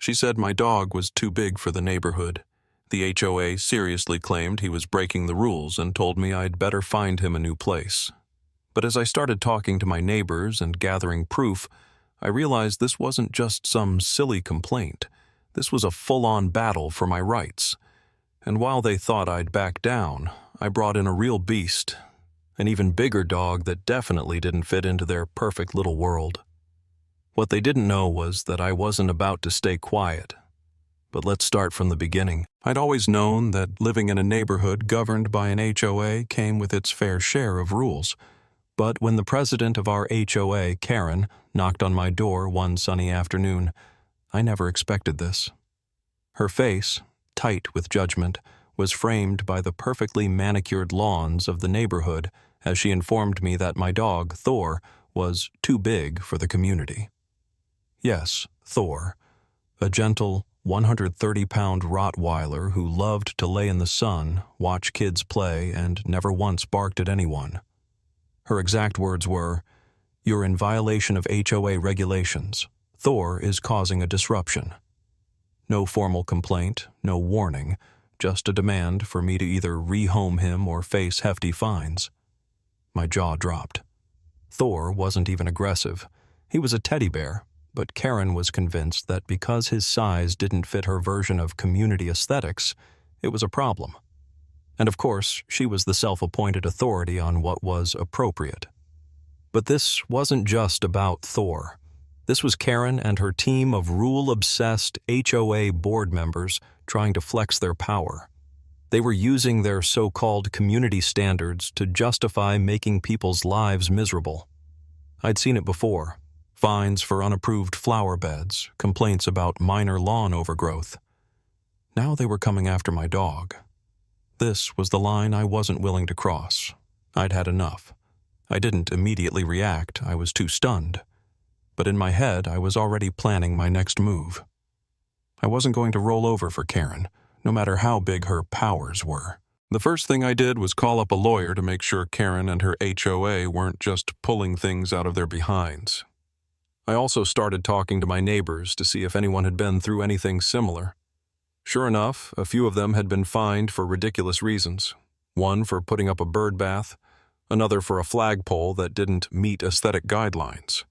She said my dog was too big for the neighborhood. The HOA seriously claimed he was breaking the rules and told me I'd better find him a new place. But as I started talking to my neighbors and gathering proof, I realized this wasn't just some silly complaint. This was a full-on battle for my rights. And while they thought I'd back down, I brought in a real beast, an even bigger dog that definitely didn't fit into their perfect little world. What they didn't know was that I wasn't about to stay quiet. But let's start from the beginning. I'd always known that living in a neighborhood governed by an HOA came with its fair share of rules. But when the president of our HOA, Karen, knocked on my door one sunny afternoon, I never expected this. Her face, tight with judgment, was framed by the perfectly manicured lawns of the neighborhood as she informed me that my dog, Thor, was too big for the community. Yes, Thor, a gentle, 130-pound Rottweiler who loved to lay in the sun, watch kids play, and never once barked at anyone. Her exact words were, "You're in violation of HOA regulations. Thor is causing a disruption." No formal complaint, no warning, just a demand for me to either rehome him or face hefty fines. My jaw dropped. Thor wasn't even aggressive. He was a teddy bear, but Karen was convinced that because his size didn't fit her version of community aesthetics, it was a problem. And of course, she was the self-appointed authority on what was appropriate. But this wasn't just about Thor. This was Karen and her team of rule-obsessed HOA board members trying to flex their power. They were using their so-called community standards to justify making people's lives miserable. I'd seen it before. Fines for unapproved flower beds, complaints about minor lawn overgrowth. Now they were coming after my dog. This was the line I wasn't willing to cross. I'd had enough. I didn't immediately react, I was too stunned. But in my head, I was already planning my next move. I wasn't going to roll over for Karen, no matter how big her powers were. The first thing I did was call up a lawyer to make sure Karen and her HOA weren't just pulling things out of their behinds. I also started talking to my neighbors to see if anyone had been through anything similar. Sure enough, a few of them had been fined for ridiculous reasons. One for putting up a bird bath, another for a flagpole that didn't meet aesthetic guidelines.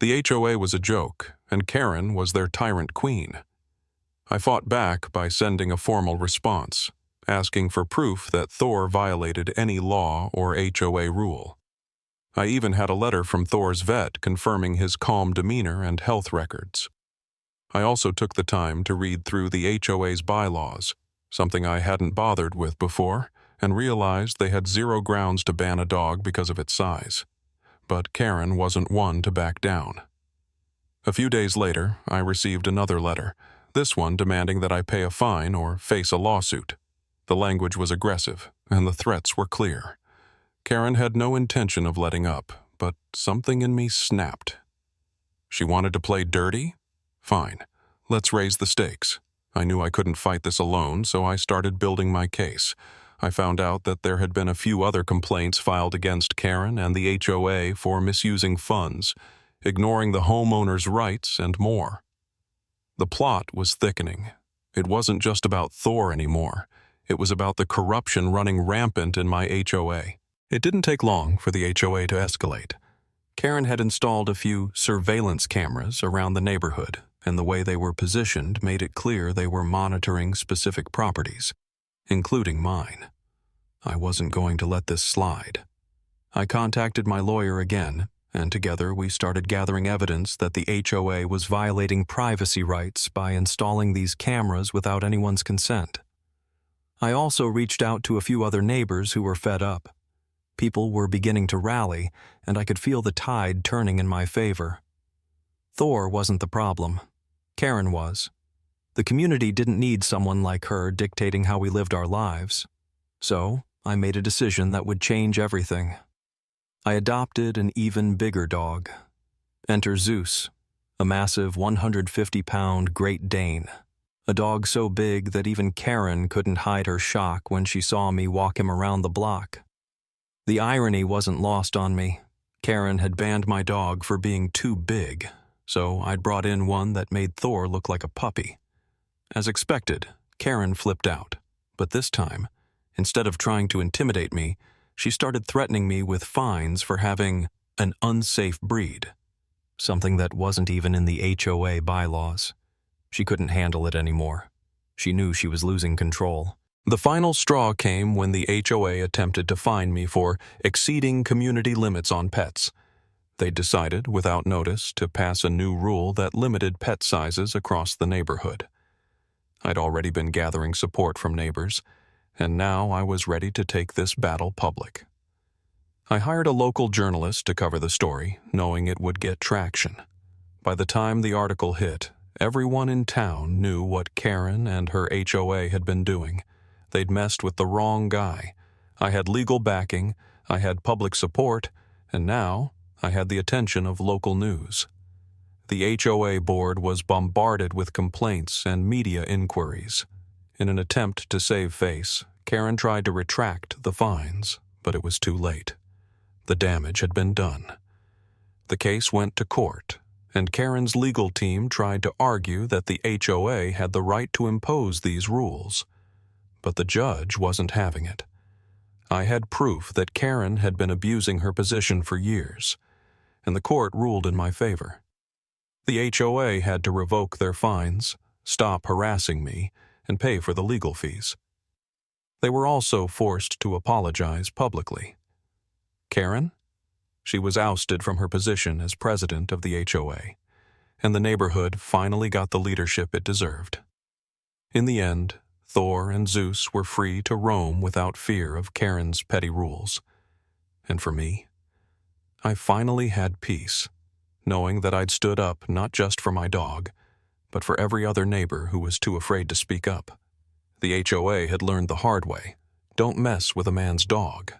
The HOA was a joke, and Karen was their tyrant queen. I fought back by sending a formal response, asking for proof that Thor violated any law or HOA rule. I even had a letter from Thor's vet confirming his calm demeanor and health records. I also took the time to read through the HOA's bylaws, something I hadn't bothered with before, and realized they had zero grounds to ban a dog because of its size. But Karen wasn't one to back down. A few days later, I received another letter, this one demanding that I pay a fine or face a lawsuit. The language was aggressive, and the threats were clear. Karen had no intention of letting up, but something in me snapped. She wanted to play dirty? Fine, let's raise the stakes. I knew I couldn't fight this alone, so I started building my case. I found out that there had been a few other complaints filed against Karen and the HOA for misusing funds, ignoring the homeowner's rights, and more. The plot was thickening. It wasn't just about Thor anymore. It was about the corruption running rampant in my HOA. It didn't take long for the HOA to escalate. Karen had installed a few surveillance cameras around the neighborhood, and the way they were positioned made it clear they were monitoring specific properties, including mine. I wasn't going to let this slide. I contacted my lawyer again, and together we started gathering evidence that the HOA was violating privacy rights by installing these cameras without anyone's consent. I also reached out to a few other neighbors who were fed up. People were beginning to rally, and I could feel the tide turning in my favor. Thor wasn't the problem. Karen was. The community didn't need someone like her dictating how we lived our lives. So, I made a decision that would change everything. I adopted an even bigger dog. Enter Zeus, a massive 150-pound Great Dane. A dog so big that even Karen couldn't hide her shock when she saw me walk him around the block. The irony wasn't lost on me. Karen had banned my dog for being too big, so I'd brought in one that made Thor look like a puppy. As expected, Karen flipped out, but this time, instead of trying to intimidate me, she started threatening me with fines for having an unsafe breed, something that wasn't even in the HOA bylaws. She couldn't handle it anymore. She knew she was losing control. The final straw came when the HOA attempted to fine me for exceeding community limits on pets. They decided, without notice, to pass a new rule that limited pet sizes across the neighborhood. I'd already been gathering support from neighbors, and now I was ready to take this battle public. I hired a local journalist to cover the story, knowing it would get traction. By the time the article hit, everyone in town knew what Karen and her HOA had been doing. They'd messed with the wrong guy. I had legal backing, I had public support, and now I had the attention of local news. The HOA board was bombarded with complaints and media inquiries. In an attempt to save face, Karen tried to retract the fines, but it was too late. The damage had been done. The case went to court, and Karen's legal team tried to argue that the HOA had the right to impose these rules. But the judge wasn't having it. I had proof that Karen had been abusing her position for years, and the court ruled in my favor. The HOA had to revoke their fines, stop harassing me, and pay for the legal fees. They were also forced to apologize publicly. Karen? She was ousted from her position as president of the HOA, and the neighborhood finally got the leadership it deserved. In the end, Thor and Zeus were free to roam without fear of Karen's petty rules. And for me, I finally had peace, knowing that I'd stood up not just for my dog, but for every other neighbor who was too afraid to speak up. The HOA had learned the hard way: don't mess with a man's dog.